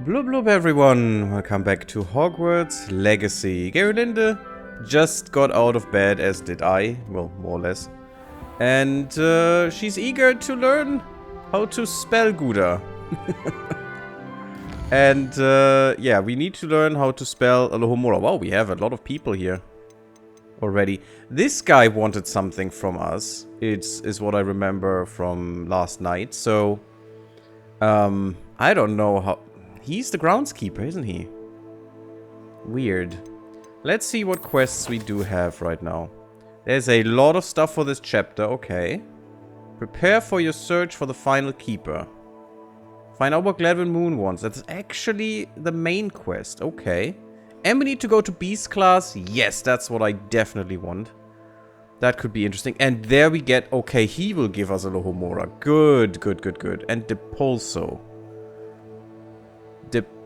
Blub blub everyone, welcome back to Hogwarts Legacy. GaryTheGammarid just got out of bed, as did I, well, more or less. And she's eager to learn how to spell Gouda. And yeah, we need to learn how to spell Alohomora. Wow, we have a lot of people here already. This guy wanted something from us. Is what I remember from last night. So, I don't know how... He's the groundskeeper, isn't he? Weird. Let's see what quests we do have right now. There's a lot of stuff for this chapter, okay. Prepare for your search for the final keeper. Find out what Gladwin Moon wants. That's actually the main quest, okay. And we need to go to Beast class. Yes, that's what I definitely want. That could be interesting. And there we get, okay, he will give us Alohomora. Good, good, good, good. And Depulso.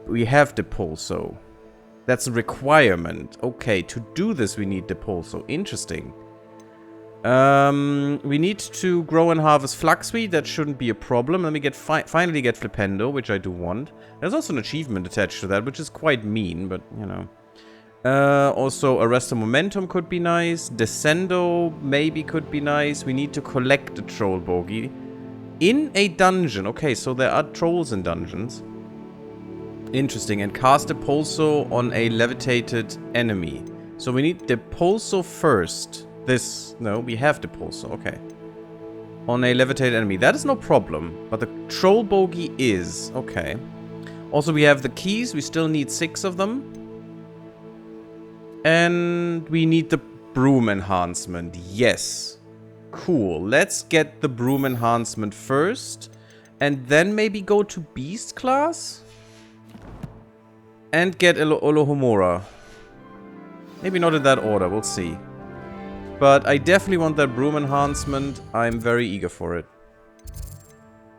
We have Depulso. That's a requirement. Okay, to do this we need Depulso. Interesting. We need to grow and harvest Fluxweed. That shouldn't be a problem. Let me get finally get Flipendo, which I do want. There's also an achievement attached to that, which is quite mean, but, you know. Also, Arresto Momentum could be nice. Descendo maybe could be nice. We need to collect the Troll Bogey in a dungeon. Okay, so there are trolls in dungeons. Interesting. And cast Depulso on a levitated enemy. So we need Depulso first. No, we have Depulso. Okay. On a levitated enemy. That is no problem. But the Troll Bogey is. Okay. Also, we have the keys. We still need 6 of them. And we need the broom enhancement. Yes. Cool. Let's get the broom enhancement first. And then maybe go to Beast class. And get Alohomora. Maybe not in that order. We'll see. But I definitely want that broom enhancement. I'm very eager for it.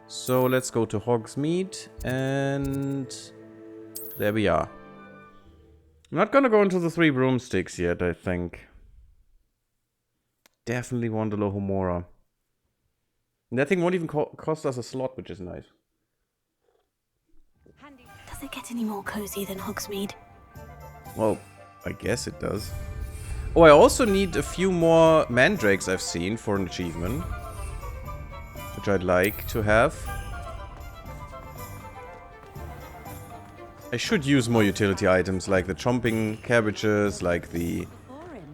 So let's go to Hogsmeade. And there we are. I'm not gonna go into the 3 broomsticks yet, I think. Definitely want Alohomora. And that thing won't even cost us a slot, which is nice. Does it get any more cozy than Hogsmeade? Well, I guess it does. Oh, I also need a few more mandrakes I've seen for an achievement. Which I'd like to have. I should use more utility items like the chomping cabbages, like the...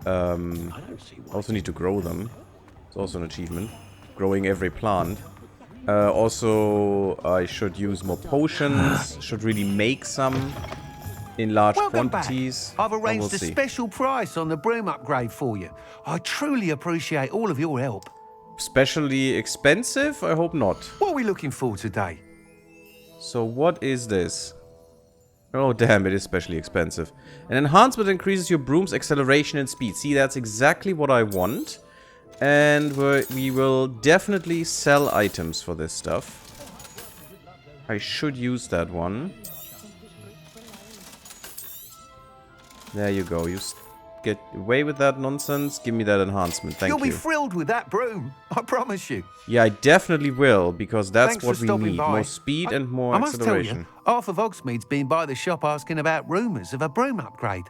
also need to grow them. It's also an achievement. Growing every plant. Also, I should use more potions. Should really make some in large quantities. I've arranged a special price on the broom upgrade for you. I truly appreciate all of your help. Especially expensive? I hope not. What are we looking for today? So what is this? Oh damn, it is especially expensive. An enhancement increases your broom's acceleration and speed. See, that's exactly what I want. And we will definitely sell items for this stuff. I should use that one. There you go. You get away with that nonsense. Give me that enhancement. Thank you. You'll be thrilled with that broom. I promise you. Yeah, I definitely will, because that's what we need. More speed and more acceleration. I must tell you, half of Hogsmeade's been by the shop asking about rumours of a broom upgrade.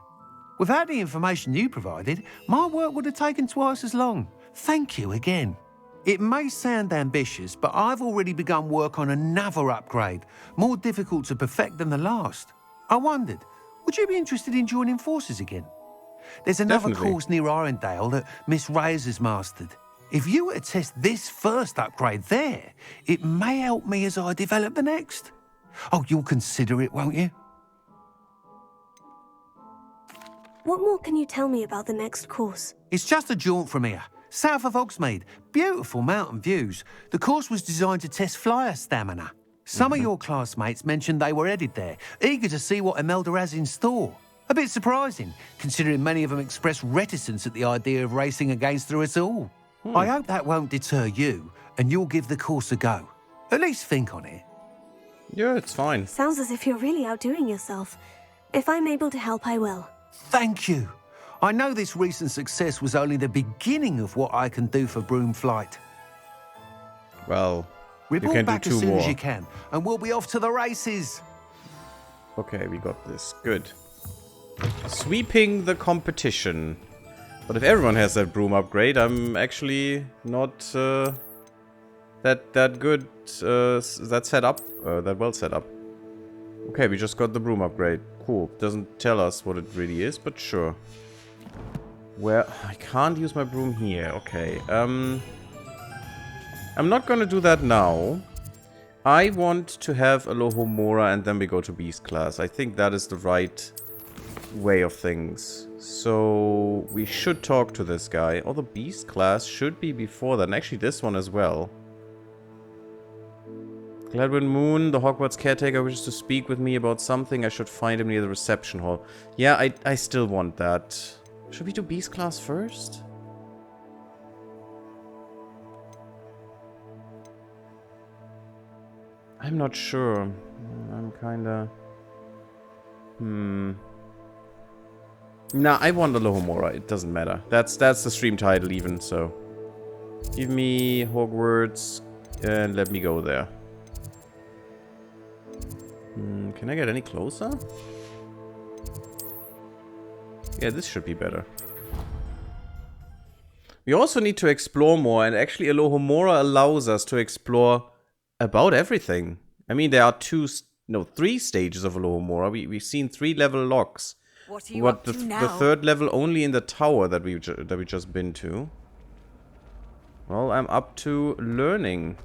Without the information you provided, my work would have taken twice as long. Thank you again. It may sound ambitious, but I've already begun work on another upgrade, more difficult to perfect than the last. I wondered, would you be interested in joining forces again? There's another course near Arendelle that Miss Reyes has mastered. If you were to test this first upgrade there, it may help me as I develop the next. Oh, you'll consider it, won't you? What more can you tell me about the next course? It's just a jaunt from here, south of Hogsmeade. Beautiful mountain views. The course was designed to test flyer stamina. Some of your classmates mentioned they were headed there, eager to see what Imelda has in store. A bit surprising, considering many of them expressed reticence at the idea of racing against her at all. I hope that won't deter you, and you'll give the course a go. At least think on it. Yeah, it's fine. Sounds as if you're really outdoing yourself. If I'm able to help, I will. Thank you. I know this recent success was only the beginning of what I can do for broom flight. Well, report you can back do as 2 soon more. as you can, and we'll be off to the races. Okay, we got this. Good. Sweeping the competition. But if everyone has that broom upgrade, I'm actually not that good, that well set up. Okay, we just got the broom upgrade. Cool. Doesn't tell us what it really is, but sure. Where I can't use my broom here. Okay. I'm not gonna do that now. I want to have Alohomora and then we go to Beast class. I think that is the right way of things. So we should talk to this guy. Or the Beast class should be before that. And actually this one as well. Gladwin Moon, the Hogwarts caretaker, wishes to speak with me about something. I should find him near the reception hall. Yeah, I still want that. Should we do Beast class first? I'm not sure. I'm kinda... Nah, I want Alohomora. It doesn't matter. That's the stream title even, so... Give me Hogwarts and let me go there. Can I get any closer? Yeah, this should be better. We also need to explore more, and actually Alohomora allows us to explore about everything. I mean, there are 3 stages of Alohomora. We've seen 3 level locks. What are you up to now? The 3rd level only in the tower that we just been to. Well, I'm up to learning.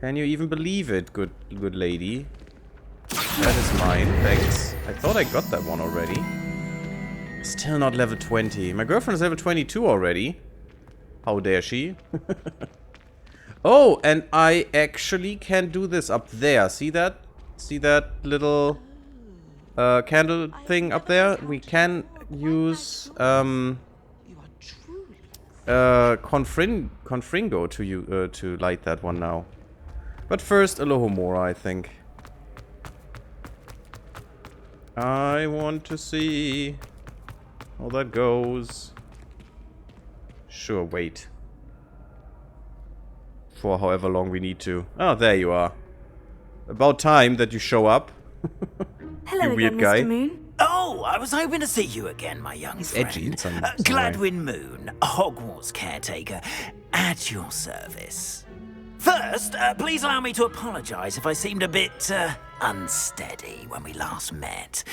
Can you even believe it, good lady? That is mine, thanks. I thought I got that one already. Still not level 20. My girlfriend is level 22 already. How dare she? Oh, and I actually can do this up there. See that? See that little candle thing up there? We can use Confringo to light that one now. But first, Alohomora, I think. I want to see how that goes. Sure, wait. For however long we need to. Oh, there you are. About time that you show up. Hello you weird again, guy. Mr. Moon. Oh, I was hoping to see you again, my young He's friend. edgy in some way. Gladwin Moon, Hogwarts caretaker, at your service. First, please allow me to apologize if I seemed a bit unsteady when we last met.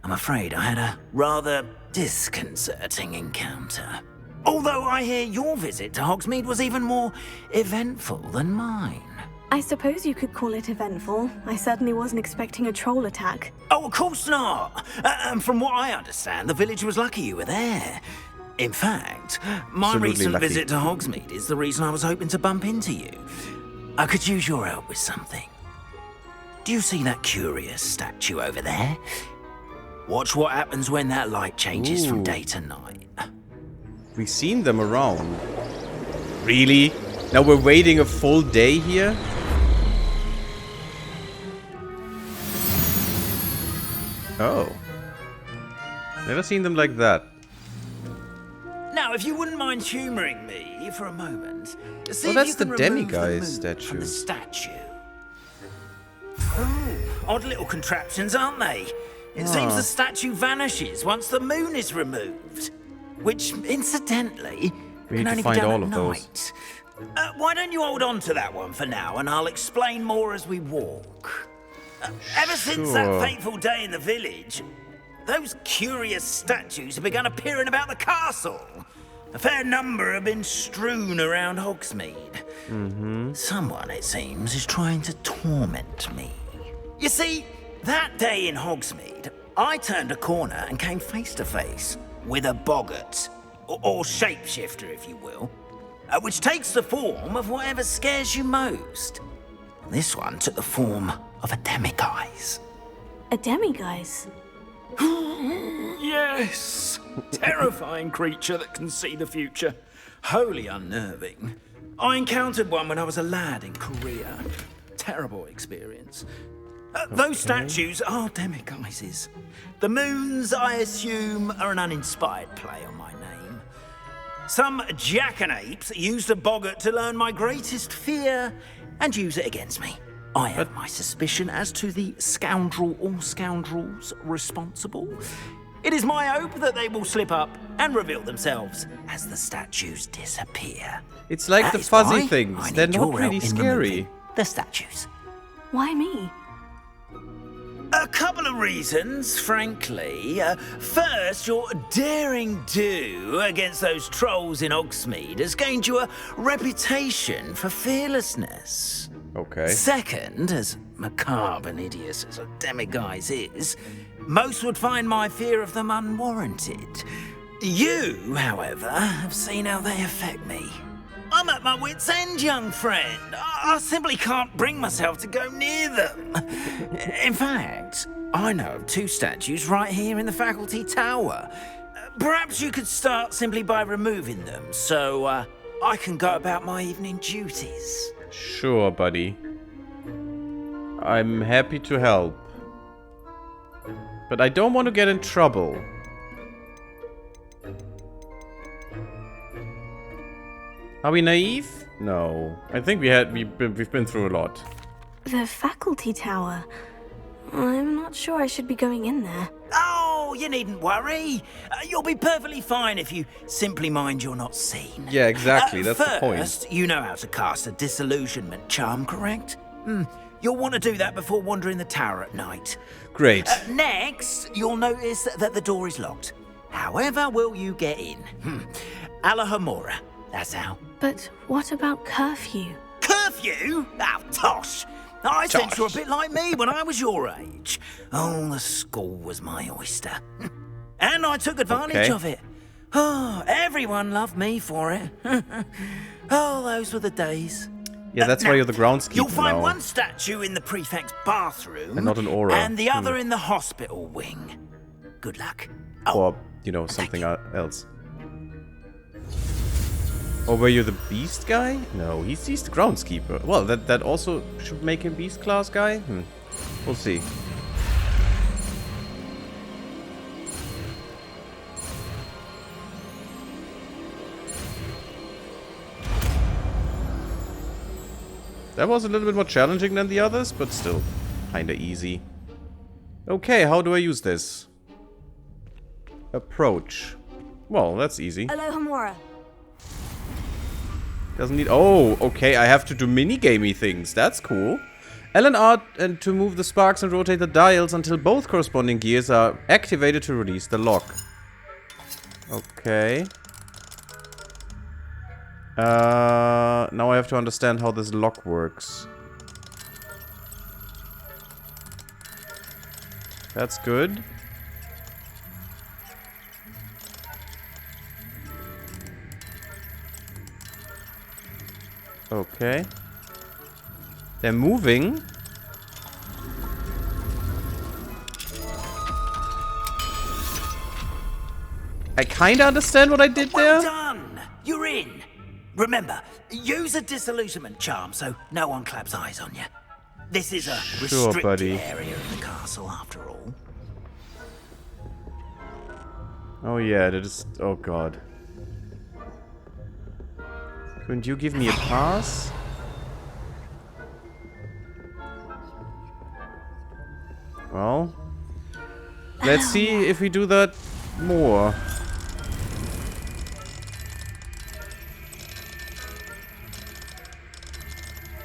I'm afraid I had a rather disconcerting encounter. Although I hear your visit to Hogsmeade was even more eventful than mine. I suppose you could call it eventful. I certainly wasn't expecting a troll attack. Oh, of course not. And from what I understand, the village was lucky you were there. In fact, my Absolutely recent lucky. visit to Hogsmeade is the reason I was hoping to bump into you. I could use your help with something. Do you see that curious statue over there? Watch what happens when that light changes from day to night. We've seen them around. Really? Now we're waiting a full day here? Oh. Never seen them like that. Now, if you wouldn't mind humoring me for a moment, see Oh, if that's you the can remove demiguise moon statue. from the statue. Oh, odd little contraptions, aren't they? It seems the statue vanishes once the moon is removed, which, incidentally, We can need to only find be done all at of those. night. Why don't you hold on to that one for now, and I'll explain more as we walk. Ever since that Sure. fateful day in the village, those curious statues have begun appearing about the castle. A fair number have been strewn around Hogsmeade. Someone, it seems, is trying to torment me. You see, that day in Hogsmeade, I turned a corner and came face to face with a boggart, or shapeshifter, if you will, which takes the form of whatever scares you most. This one took the form of a demiguise. A demiguise? Yes! Terrifying creature that can see the future. Wholly unnerving. I encountered one when I was a lad in Korea. Terrible experience. Those statues are demiguises. The moons, I assume, are an uninspired play on my name. Some jackanapes used a boggart to learn my greatest fear and use it against me. I have my suspicion as to the scoundrel or scoundrels responsible. It is my hope that they will slip up and reveal themselves as the statues disappear. It's like That the is fuzzy why things. I They're need not your really help in scary. removing the statues. Why me? A couple of reasons, frankly. First, your daring do against those trolls in Hogsmeade has gained you a reputation for fearlessness. Okay. Second, as macabre and hideous as a demiguise is, most would find my fear of them unwarranted. You, however, have seen how they affect me. I'm at my wit's end, young friend. I simply can't bring myself to go near them. In fact, I know of 2 statues right here in the faculty tower. Perhaps you could start simply by removing them, so I can go about my evening duties. Sure, buddy. I'm happy to help. But I don't want to get in trouble. Are we naive? No. I think we've been through a lot. The faculty tower. I'm not sure I should be going in there. Oh, you needn't worry. You'll be perfectly fine if you simply mind you're not seen. Yeah, exactly. That's the point. First, you know how to cast a disillusionment charm, correct? You'll want to do that before wandering the tower at night. Great. Next, you'll notice that the door is locked. However will you get in? Alohomora, that's how. But what about curfew? Curfew? Oh, tosh. I sense you're a bit like me when I was your age. Oh, the school was my oyster. And I took advantage of it. Oh, everyone loved me for it. Oh, those were the days. Yeah, that's why you're the groundskeeper You'll find now. one statue in the prefect's bathroom. And not an aura. And the other in the hospital wing. Good luck. Oh, Or, you know, something else. Or were you the beast guy? No, he's the groundskeeper. Well, that also should make him beast class guy? We'll see. That was a little bit more challenging than the others, but still kinda easy. Okay, how do I use this? Approach. Well, that's easy. Alohomora. Doesn't need... Oh, okay, I have to do mini-gamey things. That's cool. L and R and to move the sparks and rotate the dials until both corresponding gears are activated to release the lock. Okay. Now I have to understand how this lock works. That's good. Okay. They're moving. I kinda understand what I did well there. done. You're in. Remember, use a disillusionment charm so no one claps eyes on you. This is a restricted buddy. area of the castle, after all. Oh yeah, that is... Oh god. Couldn't you give me a pass? Well... Let's see if we do that more.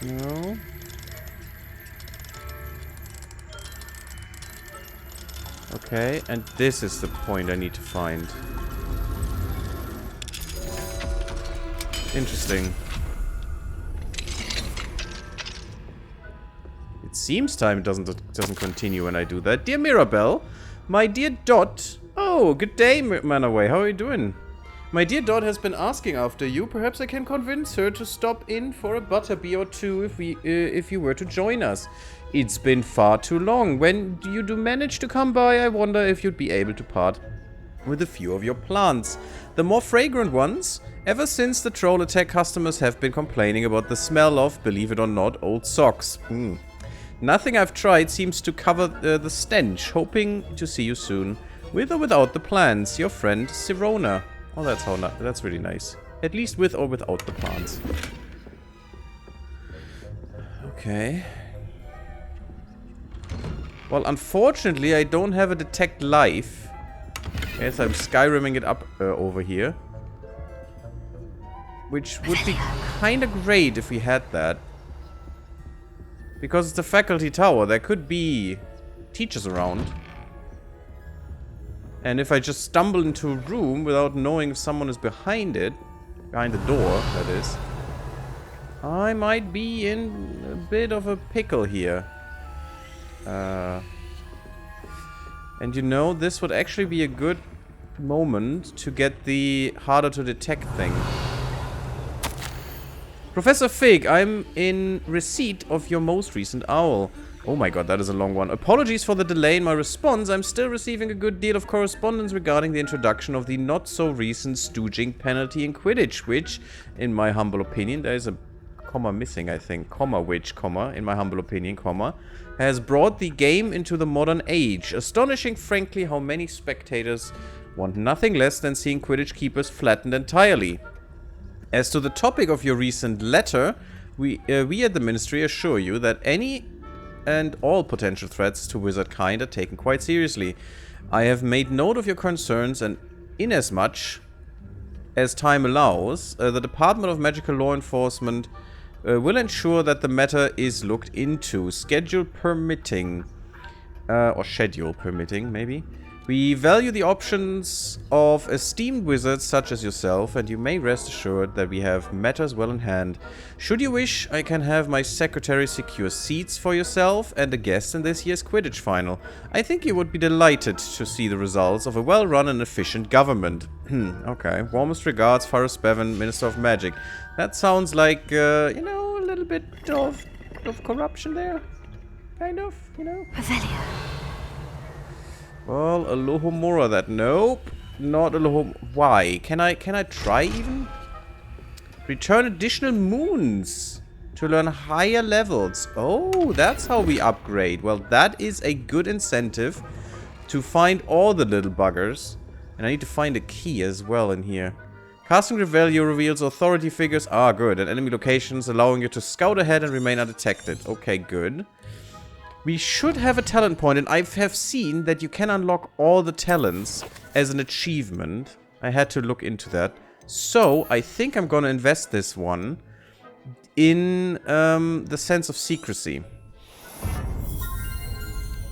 No. Okay, and this is the point I need to find. Interesting. It seems time doesn't continue when I do that. Dear Mirabelle, my dear Dot. Oh, good day, Manaway. How are you doing? My dear Dot has been asking after you. Perhaps I can convince her to stop in for a butterbee or two if you were to join us. It's been far too long. When you do manage to come by, I wonder if you'd be able to part with a few of your plants. The more fragrant ones. Ever since the troll attack, customers have been complaining about the smell of, believe it or not, old socks. Nothing I've tried seems to cover the stench. Hoping to see you soon. With or without the plants, your friend Sirona. Oh, that's really nice. At least with or without the plants. Okay. Well, unfortunately, I don't have a detect life. Yes, I'm Skyrimming it up over here. Which would be kind of great if we had that. Because it's a faculty tower. There could be teachers around. And if I just stumble into a room without knowing if someone is behind it, behind the door, that is, I might be in a bit of a pickle here. And you know, this would actually be a good moment to get the harder to detect thing. Professor Fig, I'm in receipt of your most recent owl. Oh my god, that is a long one. Apologies for the delay in my response. I'm still receiving a good deal of correspondence regarding the introduction of the not-so-recent stooging penalty in Quidditch, which, in my humble opinion, there is a comma missing, I think. Comma, which, comma, in my humble opinion, comma, has brought the game into the modern age. Astonishing, frankly, how many spectators want nothing less than seeing Quidditch keepers flattened entirely. As to the topic of your recent letter, we at the Ministry assure you that any and all potential threats to wizard kind are taken quite seriously. I have made note of your concerns, and inasmuch as time allows, the Department of Magical Law Enforcement will ensure that the matter is looked into, schedule permitting, or schedule permitting, maybe. We value the options of esteemed wizards such as yourself, and you may rest assured that we have matters well in hand. Should you wish, I can have my secretary secure seats for yourself and a guest in this year's Quidditch final. I think you would be delighted to see the results of a well-run and efficient government. Okay. Warmest regards, Forrest Bevan, Minister of Magic. That sounds like, you know, a little bit of corruption there. Kind of, you know. Revelio. Well, Alohomora that. Nope. Not Alohomora. Why? Can I try even? Return additional moons to learn higher levels. Oh, that's how we upgrade. Well, that is a good incentive to find all the little buggers. And I need to find a key as well in here. Casting Revelio reveals authority figures. Ah, good. And enemy locations, allowing you to scout ahead and remain undetected. Okay, good. We should have a talent point, and I have seen that you can unlock all the talents as an achievement. I had to look into that. So, I think I'm gonna invest this one in the sense of secrecy.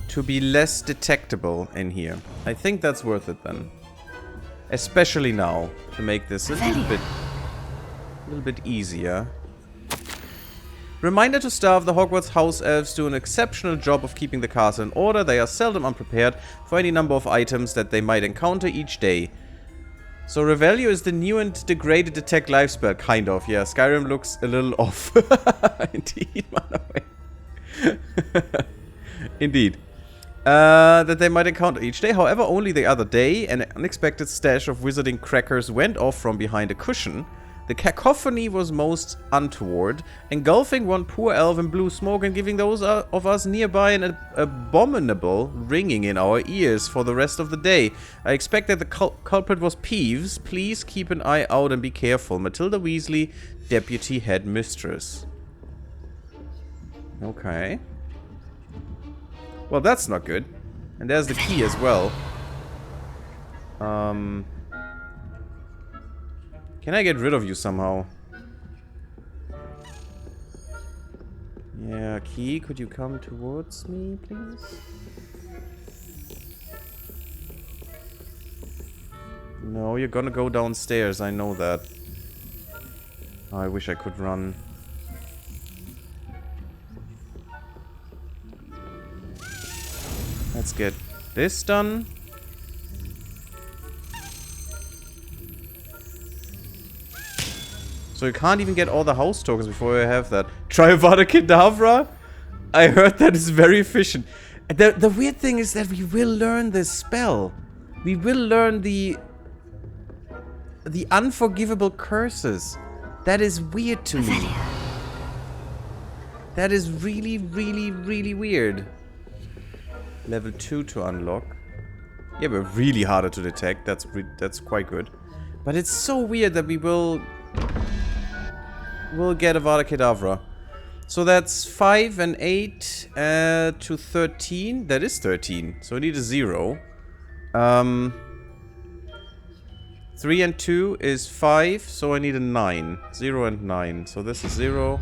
To be less detectable in here. I think that's worth it then. Especially now, to make this a little bit easier. Reminder to staff, the Hogwarts house elves do an exceptional job of keeping the castle in order. They are seldom unprepared for any number of items that they might encounter each day. So Revelio is the new and degraded detect life spell, kind of. Yeah, Skyrim looks a little off. Indeed, man. Indeed. That they might encounter each day. However, only the other day, an unexpected stash of wizarding crackers went off from behind a cushion. The cacophony was most untoward, engulfing one poor elf in blue smoke and giving those of us nearby an abominable ringing in our ears for the rest of the day. I expect that the culprit was Peeves. Please keep an eye out and be careful. Matilda Weasley, Deputy Headmistress. Okay. Well, that's not good. And there's the key as well. Can I get rid of you somehow? Yeah, key, could you come towards me, please? No, you're gonna go downstairs, I know that. Oh, I wish I could run. Let's get this done. So you can't even get all the house tokens before you have that. Try Avada Kedavra? I heard that is very efficient. The weird thing is that we will learn this spell. We will learn the unforgivable curses. That is weird to me. That is really, really, really weird. Level 2 to unlock. Yeah, but really harder to detect. That's quite good. But it's so weird that we'll get Avada Kedavra. So that's 5 and 8 to 13. That is 13. So I need a 0. 3 and 2 is 5. So I need a 9. 0 and 9. So this is 0.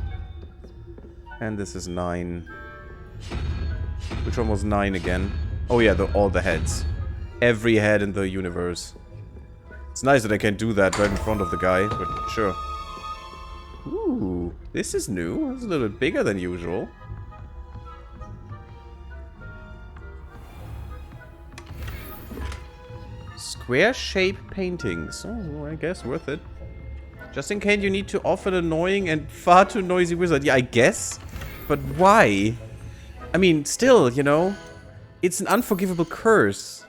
And this is 9. Which one was 9 again? Oh yeah, all the heads. Every head in the universe. It's nice that I can do that right in front of the guy, but sure. Ooh, this is new. It's a little bit bigger than usual. Square-shaped paintings. Oh, I guess worth it. Just in case you need to off an annoying and far too noisy wizard. Yeah, I guess. But why? I mean, still, you know, it's an unforgivable curse.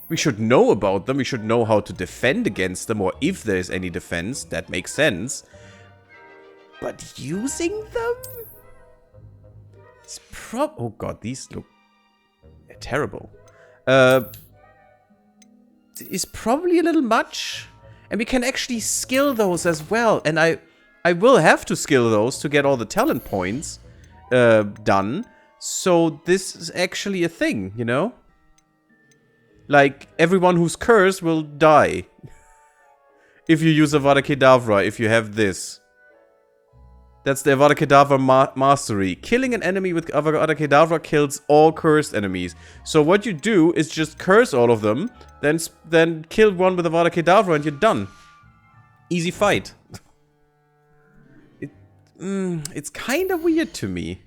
We should know about them. We should know how to defend against them, or if there's any defense. That makes sense. But using them? It's oh god, these look terrible. Is probably a little much. And we can actually skill those as well. And I will have to skill those to get all the talent points done. So this is actually a thing, you know? Like, everyone who's cursed will die. If you use Avada Kedavra, if you have this. That's the Avada Kedavra mastery. Killing an enemy with Avada Kedavra kills all cursed enemies. So what you do is just curse all of them, then kill one with Avada Kedavra and you're done. Easy fight. It's kind of weird to me.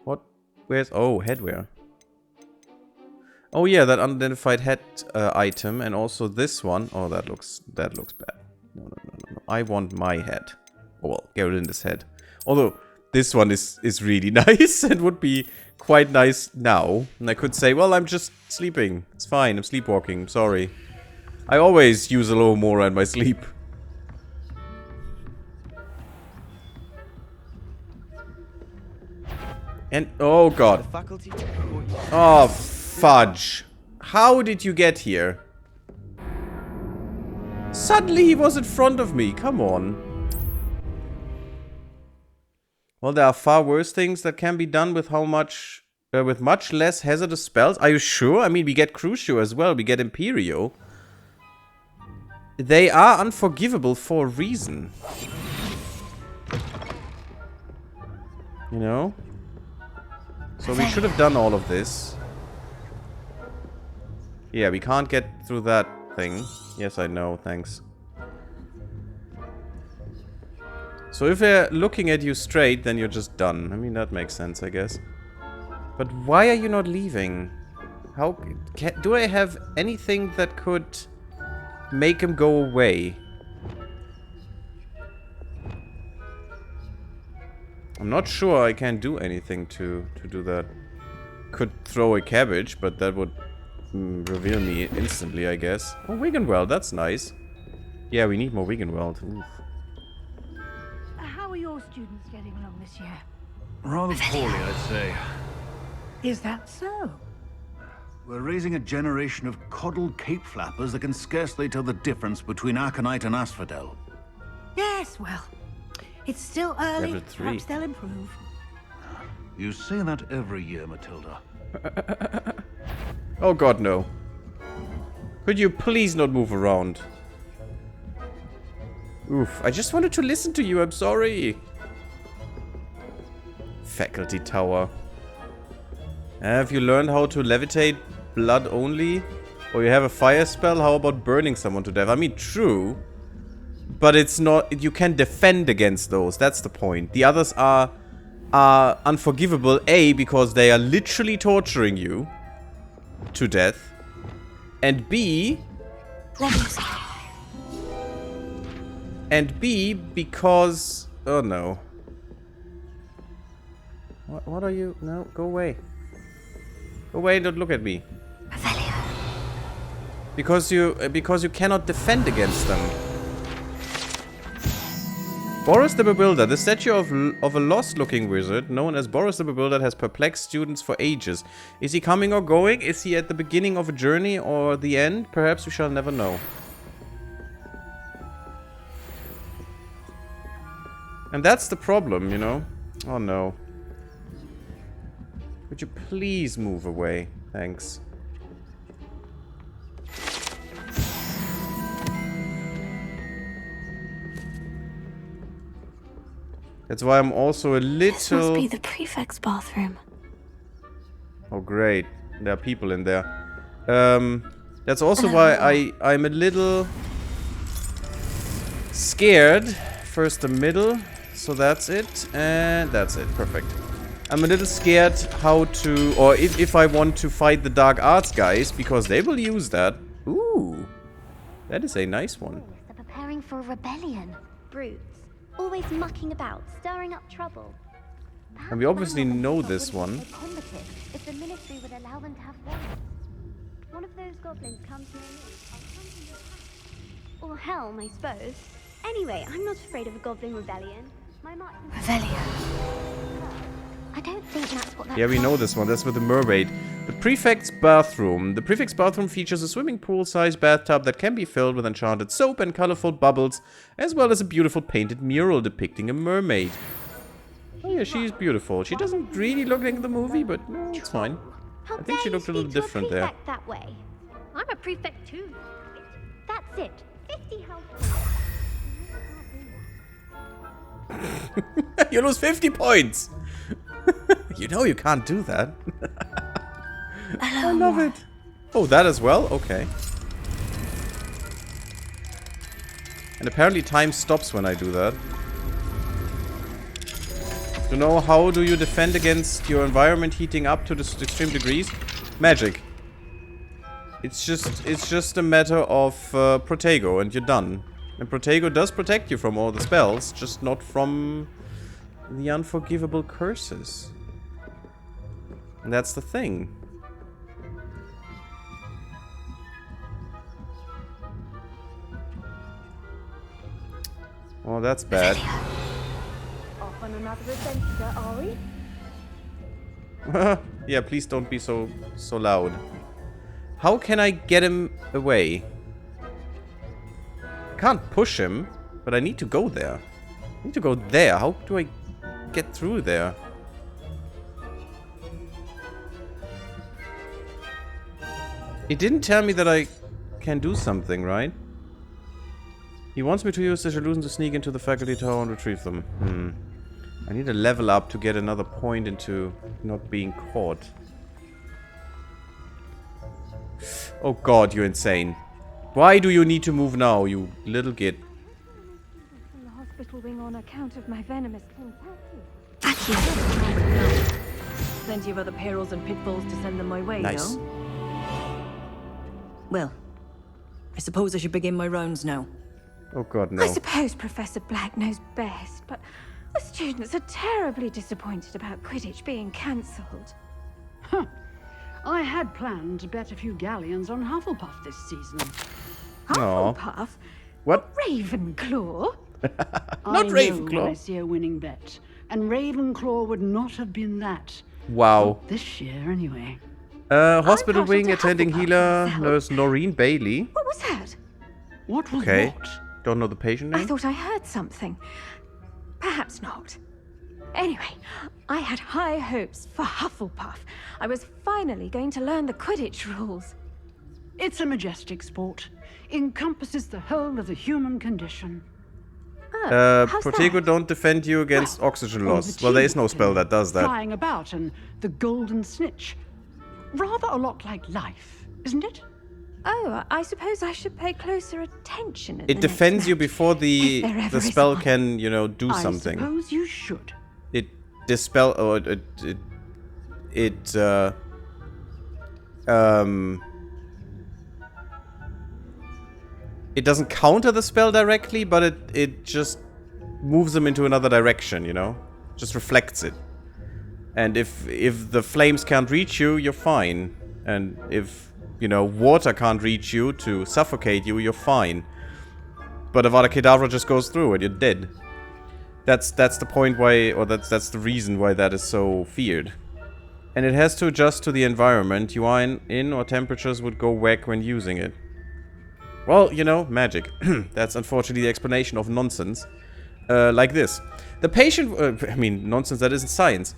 What? Where's... Oh, headwear. Oh yeah, that unidentified head item, and also this one. Oh, that looks bad. No. I want my head. Oh, well, Geraldin's head. Although this one is really nice and would be quite nice now. And I could say, well, I'm just sleeping. It's fine. I'm sleepwalking. Sorry. I always use Alohomora in my sleep. And oh god. Oh fudge. How did you get here? Suddenly he was in front of me. Come on. Well, there are far worse things that can be done with with much less hazardous spells. Are you sure? I mean, we get Crucio as well. We get Imperio. They are unforgivable for a reason. You know? So we should have done all of this. Yeah, we can't get through that thing. Yes, I know. Thanks. So if they're looking at you straight, then you're just done. I mean, that makes sense, I guess. But why are you not leaving? How... do I have anything that could make him go away? I'm not sure I can do anything to do that. Could throw a cabbage, but that would reveal me instantly, I guess. Oh, Wiggenweld, that's nice. Yeah, we need more Wiggenweld. Oof. How are your students getting along this year? Rather poorly, I'd say. Is that so? We're raising a generation of coddled cape flappers that can scarcely tell the difference between Aconite and Asphodel. Yes, well, it's still early. Level 3. Perhaps they'll improve. You say that every year, Matilda. Oh god, no. Could you please not move around? Oof, I just wanted to listen to you, I'm sorry. Faculty Tower. Have you learned how to levitate blood only? Or you have a fire spell? How about burning someone to death? I mean, true. But it's not... you can defend against those. That's the point. The others are unforgivable. A, because they are literally torturing you to death. And B... and B, because... oh no. What are you... no, go away. Go away, don't look at me. Because you cannot defend against them. Boris the Bewildered. The statue of a lost-looking wizard known as Boris the Bewildered has perplexed students for ages. Is he coming or going? Is he at the beginning of a journey or the end? Perhaps we shall never know. And that's the problem, you know? Oh no. Would you please move away? Thanks. That's why I'm also a little... This must be the prefect's bathroom. Oh great, there are people in there. That's also why I'm a little scared. First the middle, so that's it, and that's it, perfect. I'm a little scared how to, or if I want to fight the dark arts guys, because they will use that. Ooh, that is a nice one. They're preparing for a rebellion. Brutes. Always mucking about, stirring up trouble. And we obviously know this one. If the ministry would allow them to have one of those goblins comes near me, or Helm, I suppose. Anyway, I'm not afraid of a goblin rebellion. My Rebellion. I don't think that's what that. Yeah, we know this one. That's with the mermaid. The prefect's bathroom. The prefect's bathroom features a swimming pool-sized bathtub that can be filled with enchanted soap and colorful bubbles, as well as a beautiful painted mural depicting a mermaid. Oh yeah, she's beautiful. She doesn't really look like the movie, but no, it's fine. I think she looked a little different there. That way. I'm a prefect too. That's it. 50 health points. You lose 50 points! You know you can't do that. I love it. Oh, that as well? Okay. And apparently time stops when I do that. You know, how do you defend against your environment heating up to the extreme degrees? Magic. It's just a matter of Protego and you're done. And Protego does protect you from all the spells, just not from the unforgivable curses. And that's the thing. Well, that's bad. Off on another adventure, are we? Yeah, please don't be so loud. How can I get him away? I can't push him, but I need to go there. I need to go there. How do I get through there? It didn't tell me that I can do something, right? He wants me to use this illusion to sneak into the faculty tower and retrieve them. I need a level up to get another point into not being caught. Oh god, you're insane. Why do you need to move now, you little git? From the hospital wing on account of my venomous Plenty of other perils and pitfalls to send them my way, Nice. no? Well, I suppose I should begin my rounds now. Oh god, no. I suppose Professor Black knows best, but the students are terribly disappointed about Quidditch being cancelled. Huh. I had planned to bet a few galleons on Hufflepuff this season. Aw. Hufflepuff? What? Ravenclaw? Not I Ravenclaw. know when I see a winning bet, and Ravenclaw would not have been that. Wow. This year, anyway. Hospital I'm part wing of the attending Hufflepuff healer myself. nurse Noreen Bailey. What was that? What was Okay. what? Don't know the patient I name? thought I heard something. Perhaps not. Anyway, I had high hopes for Hufflepuff. I was finally going to learn the Quidditch rules. It's a majestic sport. Encompasses the whole of the human condition. How's Protego that? don't defend you against oxygen Or loss. the Well, there is team no spell that does that. Flying about and the golden snitch. Rather a lot like life, isn't it? Oh, I suppose I should pay closer attention. At It the defends next you match, before if there ever the is spell one. can, you know, do I something. suppose you should. It dispel or it doesn't counter the spell directly, but it just moves them into another direction, you know? Just reflects it. And if the flames can't reach you, you're fine. And if, you know, water can't reach you to suffocate you, you're fine. But Avada Kedavra just goes through and you're dead. That's the point why, or that's the reason why that is so feared. And it has to adjust to the environment you are in or temperatures would go whack when using it. Well, you know, magic. That's unfortunately the explanation of nonsense. like this. The patient... I mean, nonsense, that isn't science.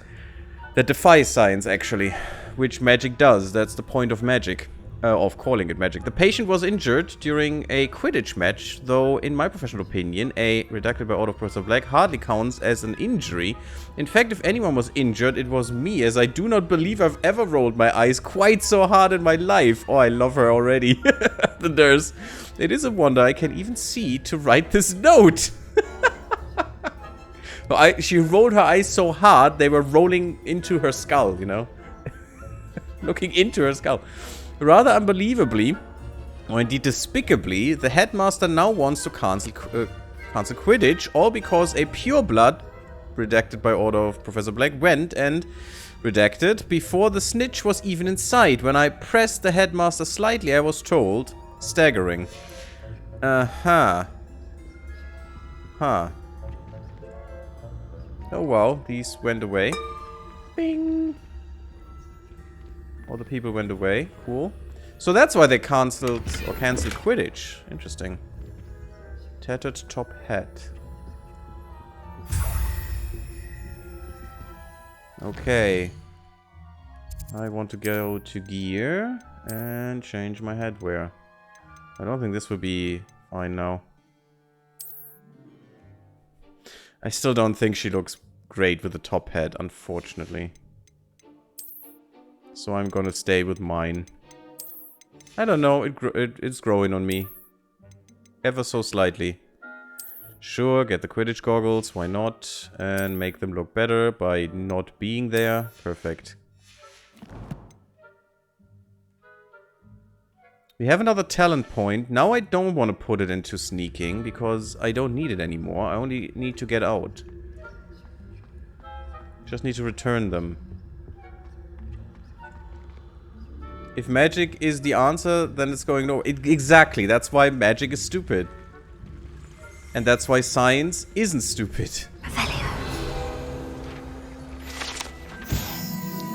That defies science, actually. Which magic does. That's the point of magic. Of calling it magic. The patient was injured during a Quidditch match, though in my professional opinion, a redacted by order of Professor Black hardly counts as an injury. In fact, if anyone was injured, it was me, as I do not believe I've ever rolled my eyes quite so hard in my life. Oh, I love her already. The nurse. It is a wonder I can even see to write this note. She rolled her eyes so hard, they were rolling into her skull, you know? Looking into her skull. Rather unbelievably, or indeed despicably, the headmaster now wants to cancel Quidditch, all because a pureblood, redacted by order of Professor Black, went and redacted before the snitch was even in sight. When I pressed the headmaster slightly, I was told, staggering. Huh. Oh well, these went away. Bing. All the people went away. Cool. So that's why they canceled Quidditch. Interesting. Tattered top hat. Okay. I want to go to gear and change my headwear. I don't think this will be fine now. I still don't think she looks great with the top hat, unfortunately. So I'm gonna stay with mine. I don't know, it's growing on me. Ever so slightly. Sure, get the Quidditch goggles, why not? And make them look better by not being there. Perfect. We have another talent point. Now I don't want to put it into sneaking, because I don't need it anymore. I only need to get out. Just need to return them. If magic is the answer, then it's going nowhere. Exactly, that's why magic is stupid. And that's why science isn't stupid.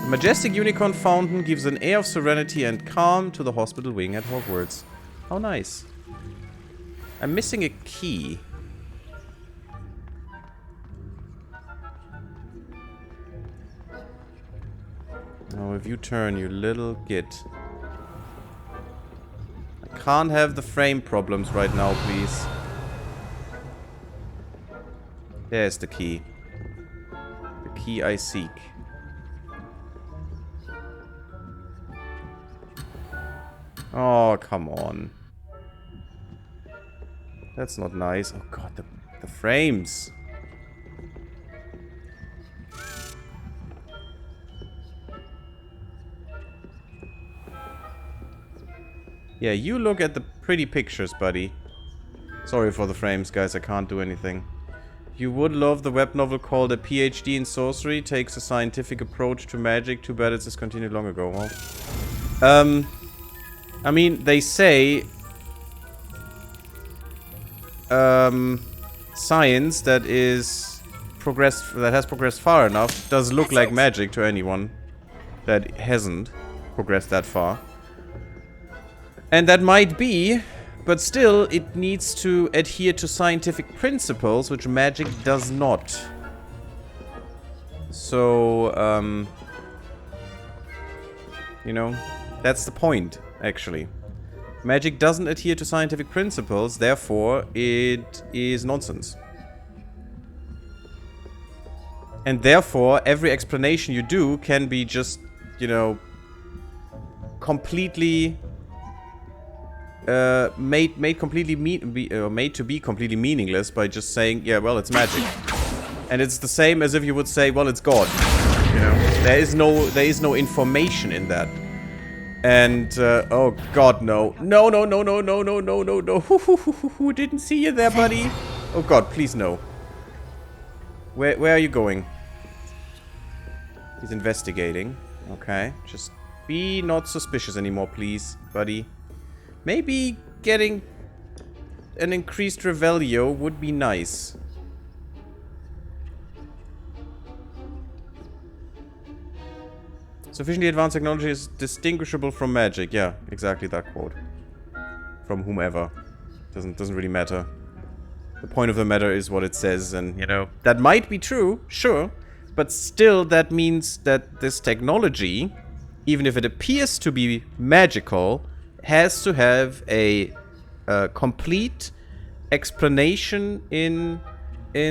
The majestic unicorn fountain gives an air of serenity and calm to the hospital wing at Hogwarts. How nice. I'm missing a key. Oh, if you turn, you little git. I can't have the frame problems right now, please. There's the key. The key I seek. Oh, come on. That's not nice. Oh god, the frames. Yeah, you look at the pretty pictures, buddy. Sorry for the frames, guys. I can't do anything. You would love the web novel called A PhD in Sorcery. Takes a scientific approach to magic. Too bad it's discontinued long ago. Well, I mean, they say science that has progressed far enough does look like magic to anyone that hasn't progressed that far. And that might be, but still, it needs to adhere to scientific principles, which magic does not. So, you know, that's the point, actually. Magic doesn't adhere to scientific principles, therefore, it is nonsense. And therefore, every explanation you do can be just, you know, completely... made to be completely meaningless by just saying, yeah, well, it's magic. And it's the same as if you would say, well, it's God. You know, there is no information in that. And oh god, no. No. Who didn't see you there, buddy? Oh god, please no. Where are you going? He's investigating. Okay, just be not suspicious anymore, please, buddy. Maybe getting an increased Revelio would be nice. Sufficiently advanced technology is distinguishable from magic. Yeah, exactly that quote. From whomever. Doesn't really matter. The point of the matter is what it says, and, you know, that might be true, sure, but still that means that this technology, even if it appears to be magical, has to have a complete explanation in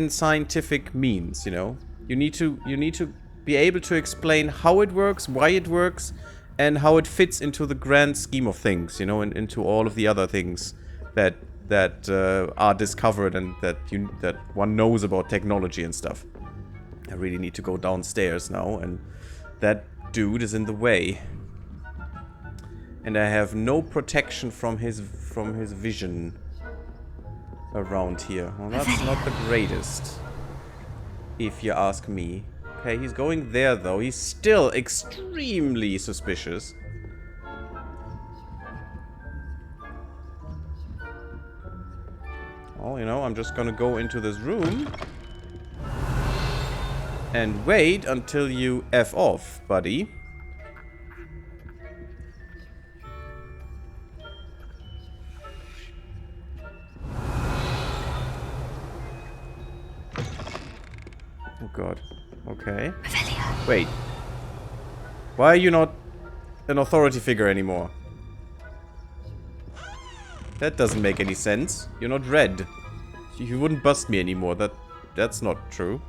scientific means, you know? You need to be able to explain how it works, why it works, and how it fits into the grand scheme of things, you know, and into all of the other things that are discovered and that one knows about technology and stuff. I really need to go downstairs now, and that dude is in the way. And I have no protection from his vision around here. Well, that's not the greatest, if you ask me. Okay, he's going there though. He's still extremely suspicious. Well, you know, I'm just gonna go into this room and wait until you F off, buddy. Oh god. Okay. Wait. Why are you not an authority figure anymore? That doesn't make any sense. You're not red. You wouldn't bust me anymore. That's not true.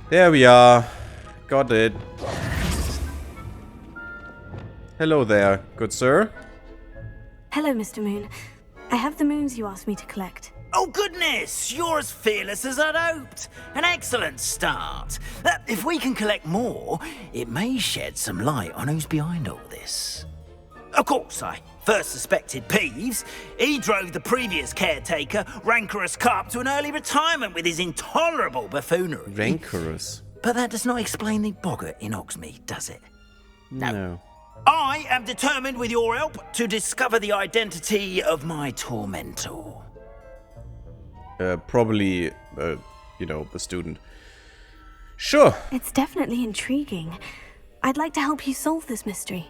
There we are. Got it. Hello there, good sir. Hello, Mr. Moon. I have the moons you asked me to collect. Oh goodness, you're as fearless as I'd hoped. An excellent start. If we can collect more, it may shed some light on who's behind all this. Of course, I first suspected Peeves. He drove the previous caretaker, Rancorous Carp, to an early retirement with his intolerable buffoonery. Rancorous? But that does not explain the boggart in Hogsmeade, does it? No. I am determined, with your help, to discover the identity of my tormentor. Probably, you know, the student. Sure. It's definitely intriguing. I'd like to help you solve this mystery.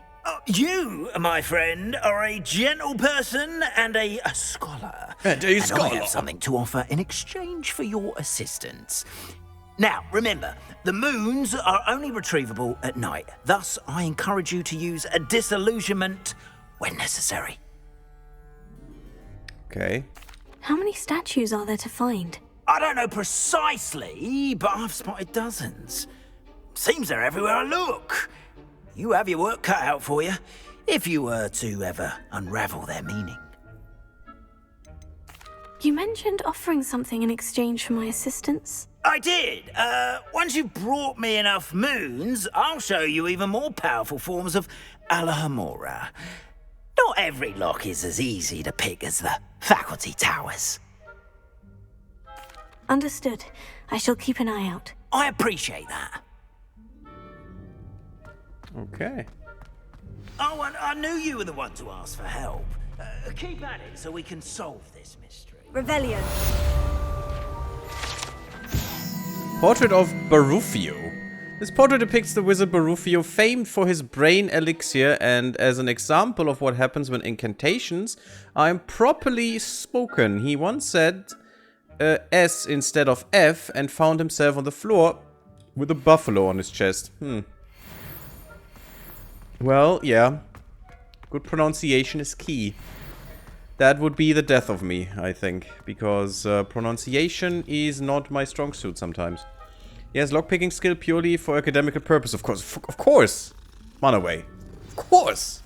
You, my friend, are a gentle person and a scholar. And I have something to offer in exchange for your assistance. Now, remember, the moons are only retrievable at night. Thus, I encourage you to use a disillusionment when necessary. Okay. How many statues are there to find? I don't know precisely, but I've spotted dozens. Seems they're everywhere I look. You have your work cut out for you, if you were to ever unravel their meaning. You mentioned offering something in exchange for my assistance. I did. Once you've brought me enough moons, I'll show you even more powerful forms of Alohomora. Not every lock is as easy to pick as the faculty towers. Understood. I shall keep an eye out. I appreciate that. Okay. Oh, and I knew you were the one to ask for help. Keep at it so we can solve this mystery. Revelio. Portrait of Barufio. This portrait depicts the wizard Barufio, famed for his brain elixir, and as an example of what happens when incantations are improperly spoken. He once said S instead of F and found himself on the floor with a buffalo on his chest. Well, yeah. Good pronunciation is key. That would be the death of me, I think. Because pronunciation is not my strong suit sometimes. Yes, lockpicking skill purely for academical purpose. Of course. Of course. Runaway. Of course.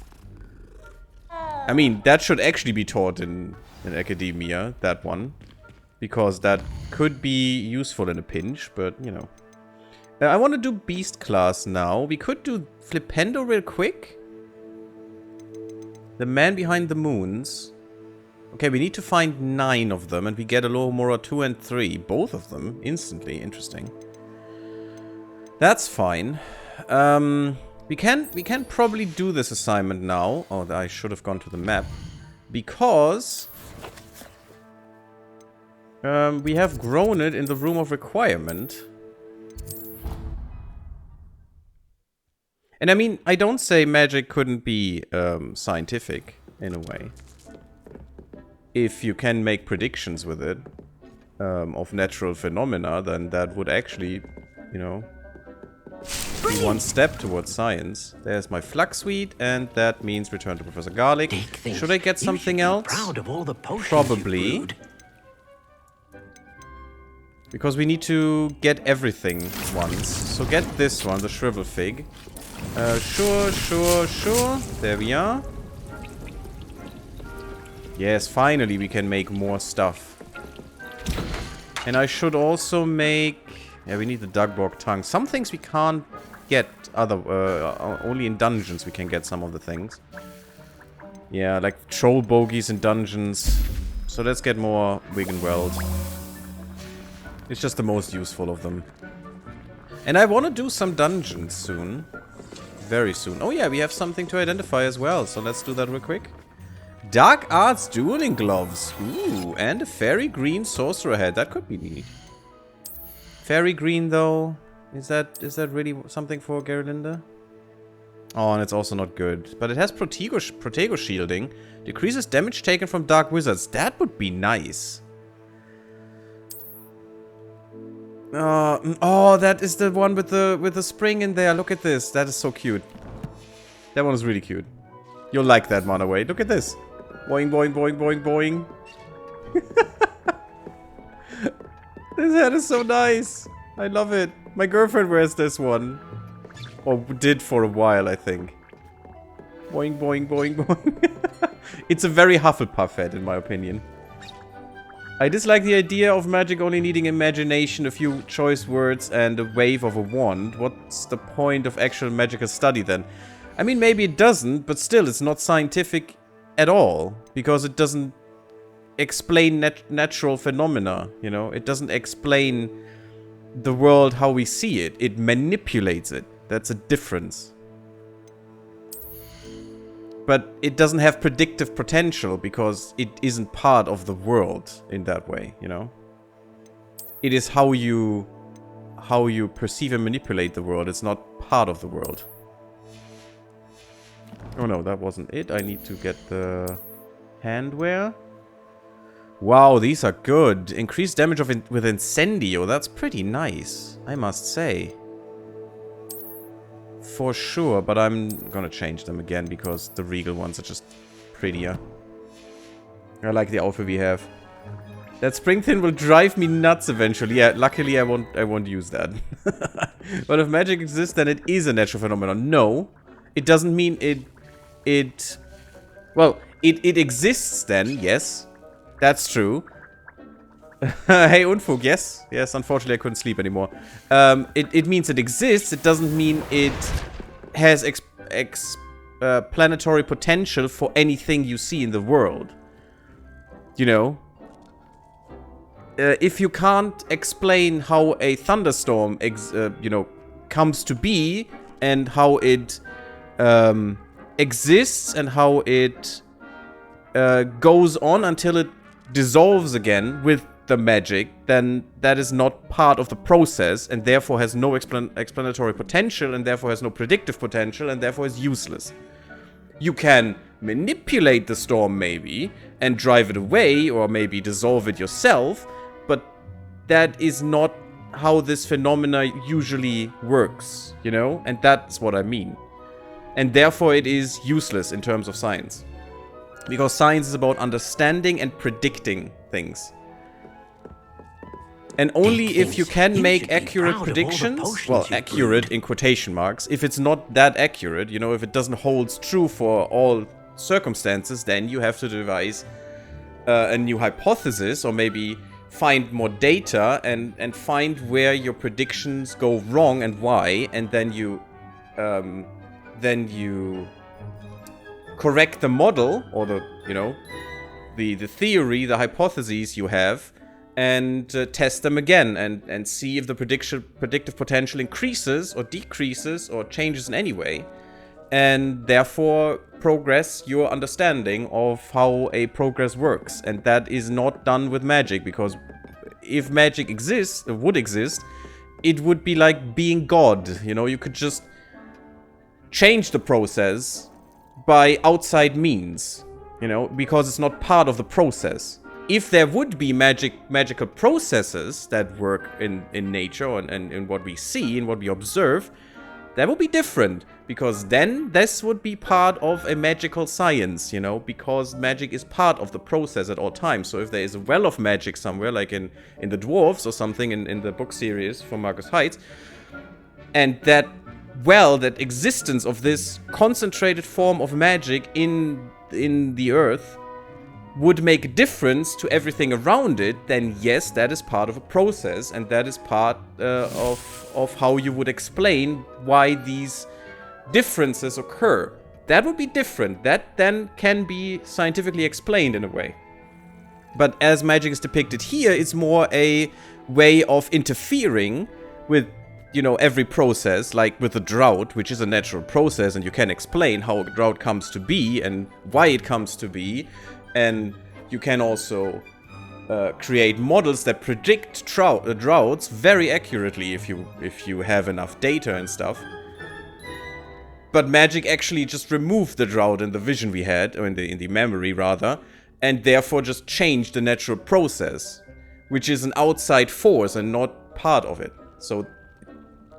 I mean, that should actually be taught in academia, that one. Because that could be useful in a pinch, but, you know. I want to do Beast class now. We could do Flipendo real quick. The man behind the moons. Okay, we need to find 9 of them, and we get Alohomora 2 and 3. Both of them, instantly. Interesting. That's fine. We can probably do this assignment now. Oh, I should have gone to the map. Because we have grown it in the room of requirement. And I mean, I don't say magic couldn't be scientific, in a way. if you can make predictions with it of natural phenomena, then that would actually, you know, be one step towards science. There's my Fluxweed, and that means return to Professor Garlic. Should I get something else? Proud of all the potions Probably. you brewed. Because we need to get everything once. So get this one, the Shrivel Fig. Sure. There we are. Yes, finally we can make more stuff. And I should also make... Yeah, we need the Dugborg tongue. Some things we can't get only in dungeons we can get some of the things. Yeah, like troll bogies in dungeons. So let's get more Wiggenweld. It's just the most useful of them. And I want to do some dungeons soon. Very soon. Oh yeah, we have something to identify as well. So let's do that real quick. Dark Arts Dueling Gloves. Ooh, and a Fairy Green Sorcerer Head. That could be neat. Fairy Green, though. Is that really something for Gerlinda? Oh, and it's also not good. But it has Protego Shielding. Decreases damage taken from Dark Wizards. That would be nice. Oh, that is the one with the spring in there. Look at this. That is so cute. That one is really cute. You'll like that, Monaway. Look at this. Boing, boing, boing, boing, boing. This hat is so nice. I love it. My girlfriend wears this one. Or did for a while, I think. Boing, boing, boing, boing. It's a very Hufflepuff hat, in my opinion. I dislike the idea of magic only needing imagination, a few choice words, and a wave of a wand. What's the point of actual magical study, then? I mean, maybe it doesn't, but still, it's not scientific at all. Because it doesn't explain natural phenomena, you know? It doesn't explain the world how we see it. It manipulates it. That's a difference. But it doesn't have predictive potential because it isn't part of the world in that way, you know? It is how you perceive and manipulate the world. It's not part of the world. Oh no, that wasn't it. I need to get the handwear. Wow, these are good. Increased damage with Incendio. That's pretty nice, I must say. For sure, but I'm gonna change them again because the Regal ones are just prettier. I like the outfit we have. That spring thin will drive me nuts eventually. Yeah, luckily I won't use that. But if magic exists, then it is a natural phenomenon. No, it doesn't mean it exists then, yes. That's true. Hey, Unfug, yes. Yes, unfortunately I couldn't sleep anymore. It means it exists. It doesn't mean it has planetary potential for anything you see in the world. You know? If you can't explain how a thunderstorm, you know, comes to be, and how it exists, and how it goes on until it dissolves again with the magic, then that is not part of the process, and therefore has no explanatory potential, and therefore has no predictive potential, and therefore is useless. You can manipulate the storm, maybe, and drive it away, or maybe dissolve it yourself, but that is not how this phenomena usually works, you know? And that's what I mean. And therefore it is useless in terms of science. Because science is about understanding and predicting things. And only if you can make accurate predictions, well, accurate in quotation marks, if it's not that accurate, you know, if it doesn't hold true for all circumstances, then you have to devise a new hypothesis, or maybe find more data and find where your predictions go wrong and why, and then you correct the model, or the, you know, the theory, the hypotheses you have, and test them again, and see if the predictive potential increases or decreases or changes in any way, and therefore progress your understanding of how a progress works. And that is not done with magic, because if magic would exist, it would be like being God, you know? You could just change the process by outside means. You know, because it's not part of the process. If there would be magical processes that work in nature and in what we see, in what we observe, that would be different. Because then this would be part of a magical science, you know, because magic is part of the process at all times. So if there is a well of magic somewhere, like in the Dwarves or something in the book series from Marcus Heights, and that existence of this concentrated form of magic in the earth would make a difference to everything around it, then yes, that is part of a process, and that is part of how you would explain why these differences occur. That would be different. That then can be scientifically explained in a way. But as magic is depicted here, it's more a way of interfering with, you know, every process, like with the drought, which is a natural process, and you can explain how a drought comes to be and why it comes to be. And you can also create models that predict droughts very accurately if you have enough data and stuff. But magic actually just removed the drought in the vision we had, or in the memory rather, and therefore just changed the natural process, which is an outside force and not part of it. So it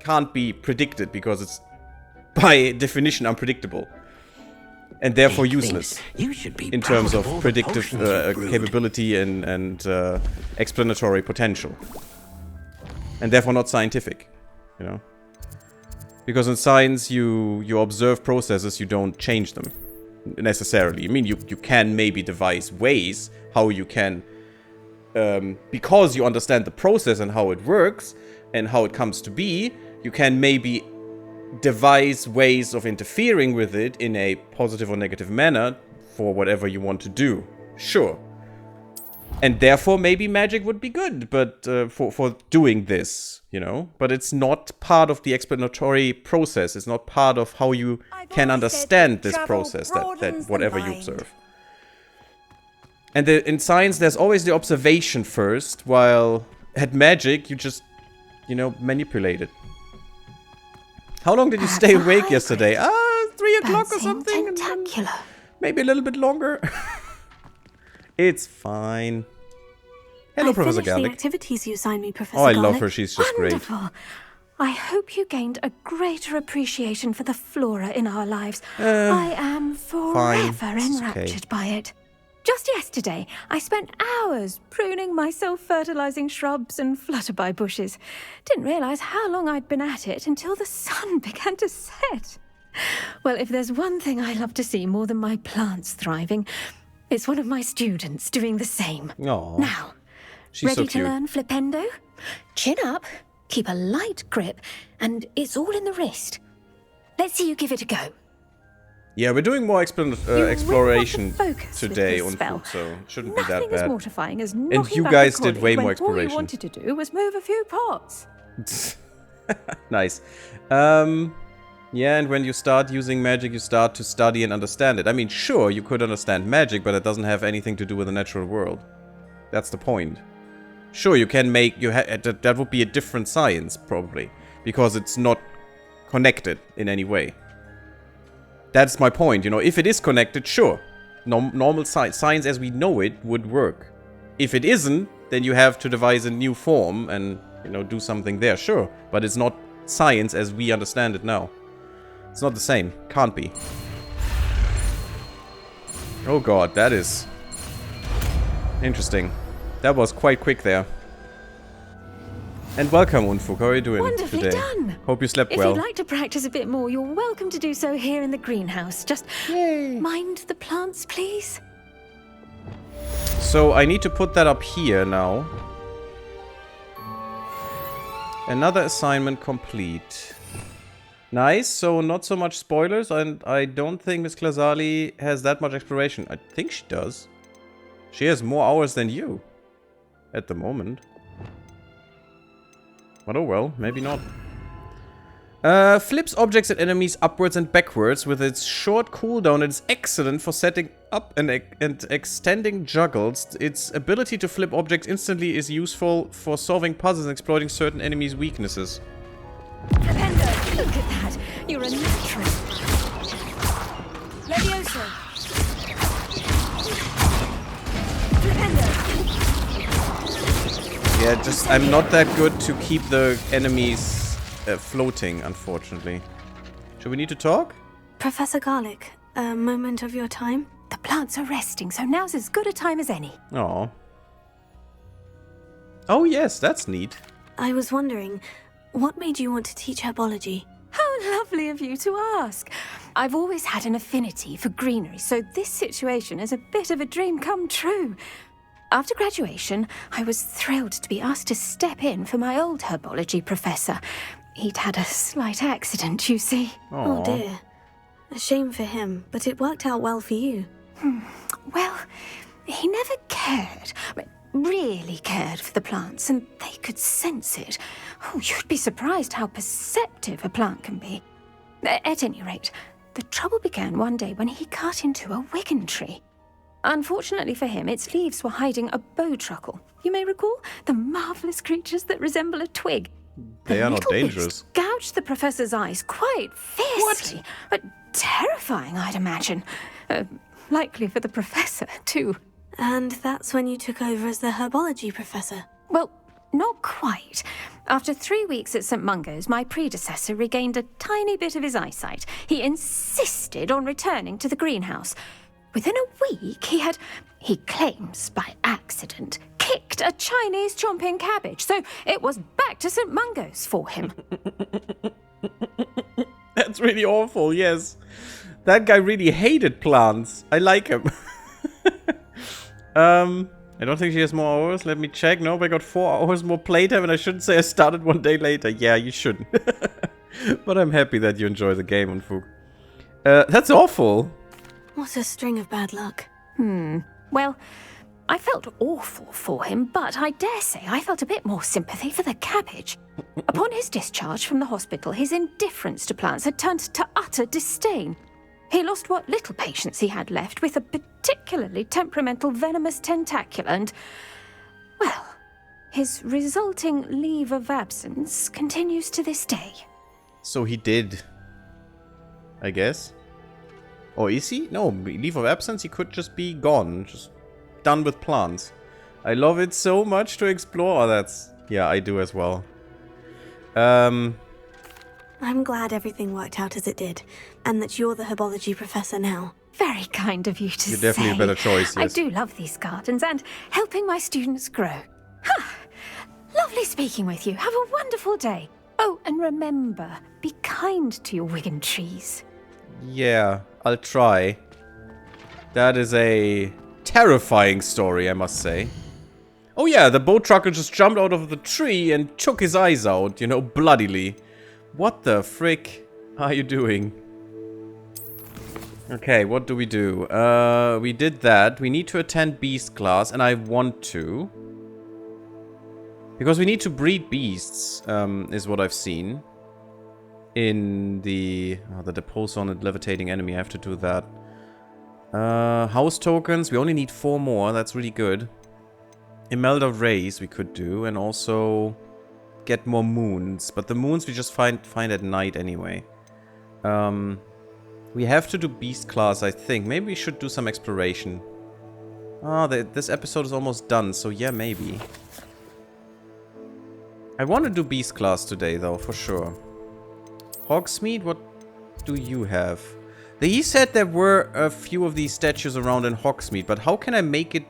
can't be predicted because it's by definition unpredictable. And therefore useless in terms of predictive capability and explanatory potential. And therefore not scientific, you know? Because in science, you observe processes, you don't change them necessarily. I mean, you can maybe devise ways how you can, because you understand the process and how it works and how it comes to be, you can maybe devise ways of interfering with it in a positive or negative manner for whatever you want to do. Sure. And therefore maybe magic would be good, but for doing this, you know? But it's not part of the explanatory process. It's not part of how you can understand this process, that whatever you observe. And in science, there's always the observation first, while at magic, you just, you know, manipulate it. How long did you stay awake yesterday? 3 o'clock or something? Maybe a little bit longer. It's fine. Hello, Professor Garlic. The activities you signed me, Professor Oh, I Garlic. love her. She's just Wonderful. great. I hope you gained a greater appreciation for the flora in our lives. I am forever enraptured by it. Just yesterday, I spent hours pruning my self-fertilizing shrubs and flutterby bushes. Didn't realize how long I'd been at it until the sun began to set. Well, if there's one thing I love to see more than my plants thriving, it's one of my students doing the same. Aww. Now, She's ready so cute. to learn Flipendo? Chin up, keep a light grip, and it's all in the wrist. Let's see you give it a go. Yeah, we're doing more exploration today on spell. food, so it shouldn't be that Nothing as bad. mortifying as And knocking you back guys a did collie way when more all exploration. you wanted to do was move a few pots. Nice. Yeah, and when you start using magic, you start to study and understand it. I mean, sure, you could understand magic, but it doesn't have anything to do with the natural world. That's the point. Sure, you can make... that would be a different science, probably. Because it's not connected in any way. That's my point, you know. If it is connected, sure. Normal science as we know it would work. If it isn't, then you have to devise a new form and, you know, do something there, sure. But it's not science as we understand it now. It's not the same. Can't be. Oh god, that is... interesting. That was quite quick there. And welcome, Unfuk. How are you doing Wonderfully today? done. Hope you slept If well. you'd like to practice a bit more, you're welcome to do so here in the greenhouse. Just mind the plants, please. So I need to put that up here now. Another assignment complete. Nice, so not so much spoilers, and I don't think Miss Klazali has that much exploration. I think she does. She has more hours than you. At the moment. But oh well, maybe not. Flips objects and enemies upwards and backwards with its short cooldown. It's excellent for setting up and extending juggles. Its ability to flip objects instantly is useful for solving puzzles and exploiting certain enemies' weaknesses. Flipendo, look at that. You're a natural. Levioso. Yeah, just I'm not that good to keep the enemies floating, unfortunately. Should we need to talk? Professor Garlic, a moment of your time? The plants are resting, so now's as good a time as any. Oh. Oh yes, that's neat. I was wondering, what made you want to teach herbology? How lovely of you to ask. I've always had an affinity for greenery, so this situation is a bit of a dream come true. After graduation, I was thrilled to be asked to step in for my old herbology professor. He'd had a slight accident, you see. Aww. Oh dear. A shame for him, but it worked out well for you. Well, he never cared, really cared for the plants, and they could sense it. Oh, you'd be surprised how perceptive a plant can be. At any rate, the trouble began one day when he cut into a wigan tree. Unfortunately for him, its leaves were hiding a bowtruckle. You may recall the marvellous creatures that resemble a twig. They are not dangerous. Beast gouged the professor's eyes quite fiercely, but terrifying, I'd imagine. Likely for the professor, too. And that's when you took over as the herbology professor? Well, not quite. After 3 weeks at St. Mungo's, my predecessor regained a tiny bit of his eyesight. He insisted on returning to the greenhouse. Within a week, he claims by accident, kicked a Chinese chomping cabbage, so it was back to St. Mungo's for him. That's really awful, yes. That guy really hated plants. I like him. I don't think she has more hours. Let me check. Nope, I got 4 hours more playtime, and I shouldn't say I started 1 day later. Yeah, you shouldn't. But I'm happy that you enjoy the game, Unfug. That's awful. What a string of bad luck. Well, I felt awful for him, but I dare say I felt a bit more sympathy for the cabbage. Upon his discharge from the hospital, his indifference to plants had turned to utter disdain. He lost what little patience he had left with a particularly temperamental venomous tentacula and, well, his resulting leave of absence continues to this day. So he did, I guess. Or is he? No, leave of absence, he could just be gone. Just done with plants. I love it so much to explore. Yeah, I do as well. I'm glad everything worked out as it did, and that you're the herbology professor now. Very kind of you to say. You're definitely a better choice, yes. I do love these gardens and helping my students grow. Lovely speaking with you. Have a wonderful day. Oh, and remember, be kind to your wigan trees. Yeah, I'll try. That is a terrifying story, I must say. Oh yeah, the boat trucker just jumped out of the tree and took his eyes out, you know, bloodily. What the frick are you doing? Okay, what do? We did that. We need to attend beast class, and I want to. Because we need to breed beasts, is what I've seen. In the depose on a levitating enemy, I have to do that. House tokens, we only need 4 more, that's really good. Imelda Rays we could do, and also get more moons. But the moons we just find at night anyway. We have to do beast class, I think. Maybe we should do some exploration. This episode is almost done, so yeah, maybe. I want to do beast class today, though, for sure. Hogsmeade, what do you have? He said there were a few of these statues around in Hogsmeade, but how can I make it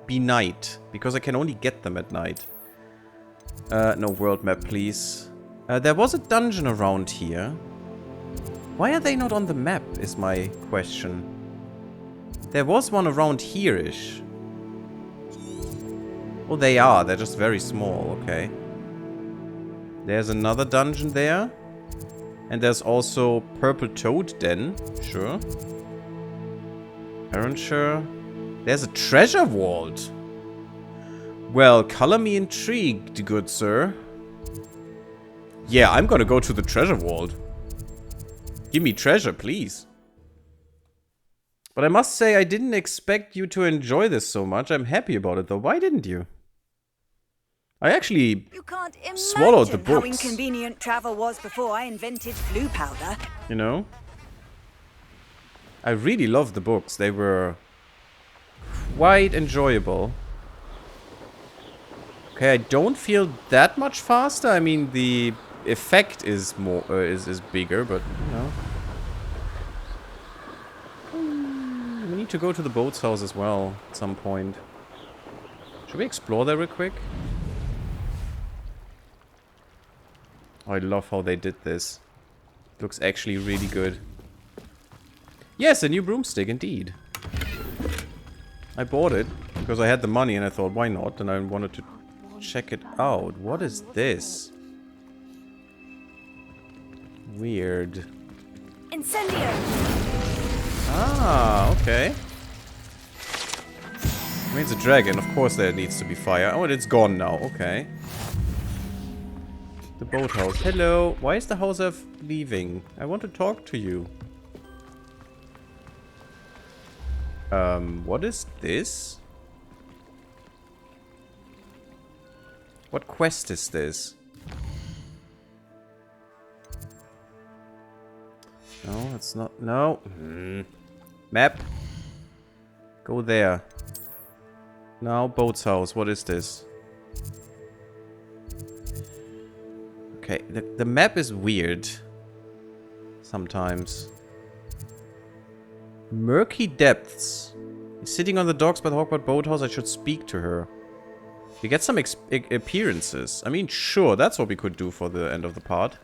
be night? Because I can only get them at night. No world map, please. There was a dungeon around here. Why are they not on the map, is my question. There was one around here-ish. Oh, they are. They're just very small. Okay. There's another dungeon there. And there's also Purple Toad Den. Sure. Arrancher. There's a treasure vault. Well, color me intrigued, good sir. Yeah, I'm gonna go to the treasure vault. Give me treasure, please. But I must say, I didn't expect you to enjoy this so much. I'm happy about it, though. Why didn't you? I actually swallowed the books. How inconvenient travel was before I invented blue powder. You know? I really loved the books. They were quite enjoyable. Okay, I don't feel that much faster. I mean, the effect is more is bigger, but you know. We need to go to the boat's house as well at some point. Should we explore there real quick? Oh, I love how they did this. Looks actually really good. Yes, a new broomstick, indeed. I bought it because I had the money and I thought, why not? And I wanted to check it out. What is this? Weird. Incendio! Ah, okay. I mean, it's a dragon. Of course there needs to be fire. Oh, and it's gone now. Okay. The boathouse. Hello. Why is the house elf leaving? I want to talk to you. What is this? What quest is this? No, that's not... No. Map. Go there. Now, boat's house. What is this? Okay, the map is weird. Sometimes. Murky depths. He's sitting on the docks by the Hogwarts boathouse. I should speak to her. We get some appearances. I mean, sure, that's what we could do for the end of the part.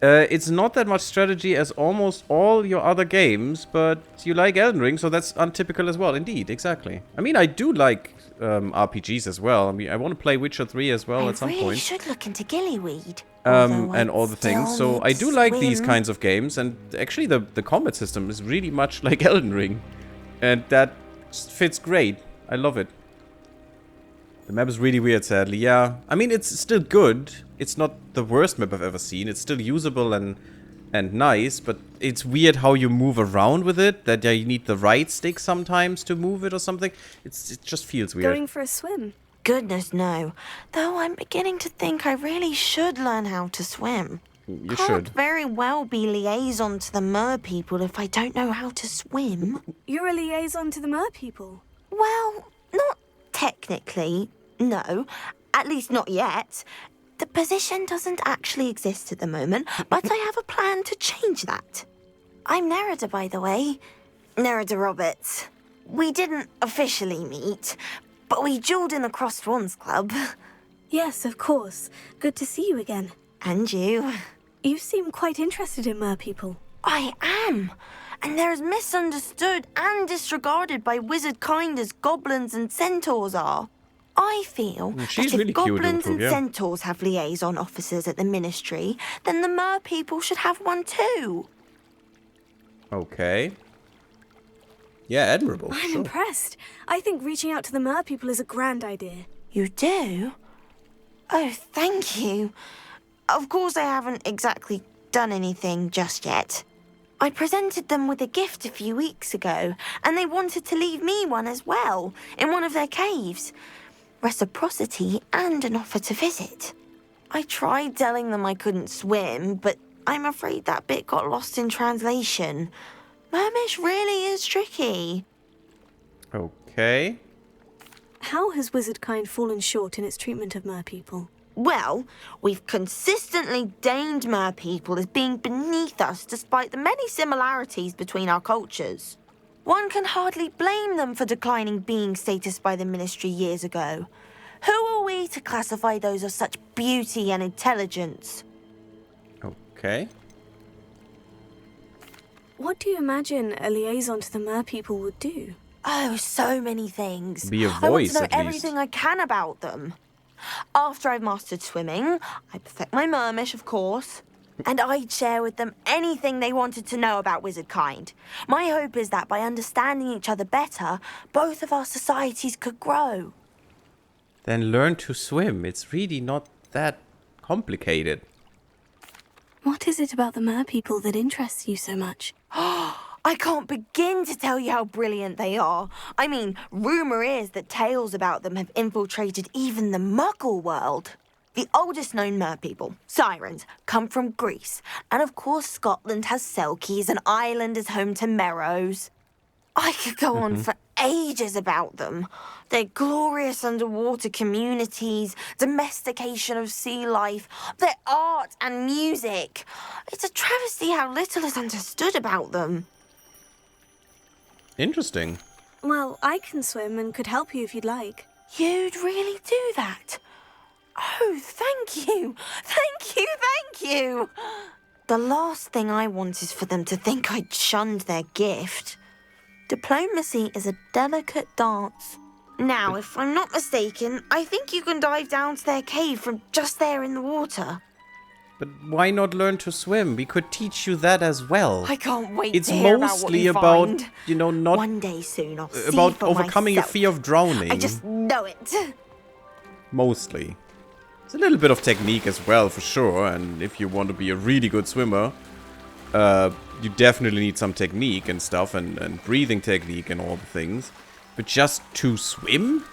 It's not that much strategy as almost all your other games, but you like Elden Ring, so that's untypical as well. Indeed, exactly. I mean, I do like RPGs as well. I mean, I want to play Witcher 3 as well at some point. I really should look into Gillyweed. And all the things. So I do like these kinds of games, and actually the combat system is really much like Elden Ring. And that fits great. I love it. The map is really weird, sadly. Yeah, I mean, it's still good. It's not the worst map I've ever seen. It's still usable and nice, but it's weird how you move around with it. That you need the right stick sometimes to move it or something. It just feels weird. Going for a swim? Goodness, no. Though I'm beginning to think I really should learn how to swim. You Can't should. very well be liaison to the mer people if I don't know how to swim. You're a liaison to the mer people? Well, not technically, no. At least not yet. The position doesn't actually exist at the moment, but I have a plan to change that. I'm Nerida, by the way. Nerida Roberts. We didn't officially meet, but we duelled in the Crossed Wands Club. Yes, of course. Good to see you again. And you. You seem quite interested in mer people. I am. And they're as misunderstood and disregarded by wizard kind as goblins and centaurs are. I feel that if really goblins cute, and centaurs have liaison officers at the ministry, then the mer people should have one too. Okay. Yeah, admirable. I'm impressed. I think reaching out to the mer people is a grand idea. You do? Oh, thank you. Of course I haven't exactly done anything just yet. I presented them with a gift a few weeks ago, and they wanted to leave me one as well, in one of their caves. Reciprocity and an offer to visit. I tried telling them I couldn't swim, but I'm afraid that bit got lost in translation. Mermish really is tricky. Okay. How has wizard kind fallen short in its treatment of mer people? Well, we've consistently deigned mer people as being beneath us despite the many similarities between our cultures. One can hardly blame them for declining being status by the ministry years ago. Who are we to classify those of such beauty and intelligence? Okay. What do you imagine a liaison to the mer people would do? Oh, so many things. Be a I want to voice, know at least. everything I can about them. After I've mastered swimming, I perfect my mermish, of course, and I'd share with them anything they wanted to know about wizard kind. My hope is that by understanding each other better, both of our societies could grow. Then learn to swim. It's really not that complicated. What is it about the mer people that interests you so much? I can't begin to tell you how brilliant they are. I mean, rumour is that tales about them have infiltrated even the Muggle world. The oldest known mer people, sirens, come from Greece. And of course Scotland has Selkies and Ireland is home to Merrows. I could go on for ages about them. Their glorious underwater communities, domestication of sea life, their art and music. It's a travesty how little is understood about them. Interesting. Well, I can swim and could help you if you'd like. You'd really do that? Oh, thank you! Thank you, thank you! The last thing I want is for them to think I'd shunned their gift. Diplomacy is a delicate dance. Now, if I'm not mistaken, I think you can dive down to their cave from just there in the water. But why not learn to swim? We could teach you that as well. I can't wait it's to hear mostly about what you about, find. you know, not One day soon I'll see about for overcoming your myself. fear of drowning. I just know it. Mostly. It's a little bit of technique as well, for sure. And if you want to be a really good swimmer, you definitely need some technique and stuff, and breathing technique and all the things. But just to swim?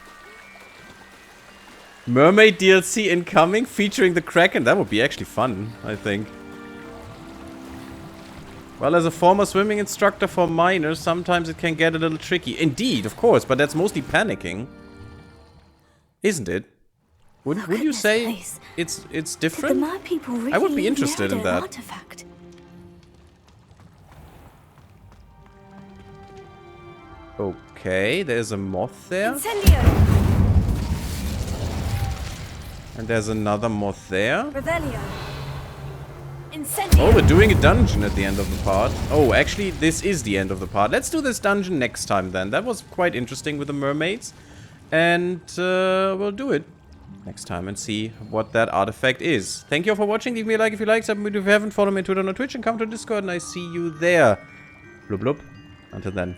Mermaid DLC incoming featuring the Kraken. That would be actually fun, I think. Well, as a former swimming instructor for minors, sometimes it can get a little tricky. Indeed, of course, but that's mostly panicking. Isn't it? Would you say it's different? Did the mer people really I would be interested in that. Artifact? Okay, there's a moth there. Incendio! And there's another moth there. Revelio! Incendio! Oh, we're doing a dungeon at the end of the part. Oh, actually, this is the end of the part. Let's do this dungeon next time then. That was quite interesting with the mermaids. And we'll do it next time and see what that artifact is. Thank you all for watching. Leave me a like if you like, subscribe if you haven't, follow me on Twitter and on Twitch, and come to Discord, and I see you there. Blub blub. Until then.